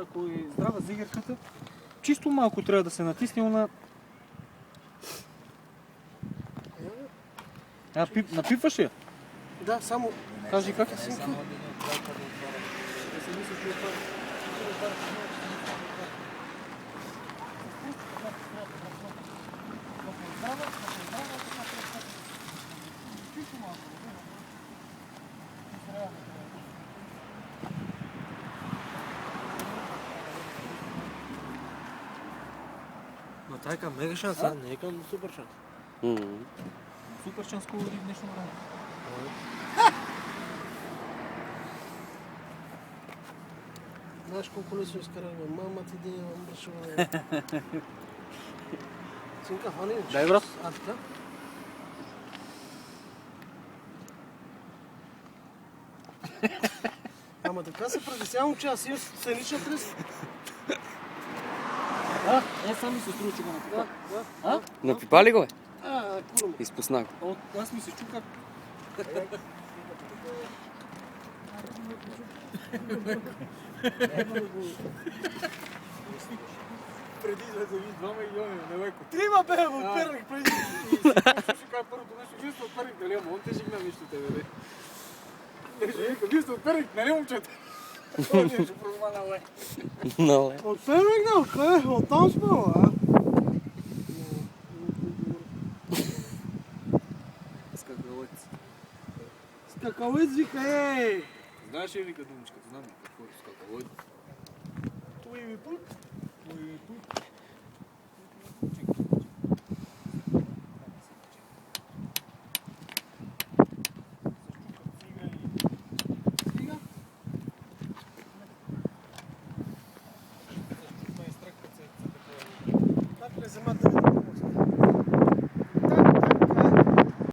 ако е здрава зигерката, чисто малко трябва да се натисне, она... Напипваш я? Да, само... Кажи как е. Но това е към мега шанс, не е към супер шанс. Супер шанс коли в днешно време. Знаеш колко лесно изкараме? Мама ти да я мръшва. Синка, хвани. Дай, брат. А, така? Ама така се предисявам, че аз имам сценична тръст. Сам ми се струва, че го напипа. Напипа ли го е? Курам. Изпусна го. Аз ми се чука. Преди излезе ви 2 милиона на леко. 3 бе, отпернах преди. Ще кажа първото нещо, вие сте отперник, нали, ама он те жигна нищо тебе, бе. Вие сте отперник, нали, момчета? Това ние ще прозма на ле. Нале. Отпернах да, откъде? Оттам сме, а? Скакалец. Скакалец вика, ей! Знаеш ли вика думичката? Знам ли какво е скакалец? Той ми път. Так ли земята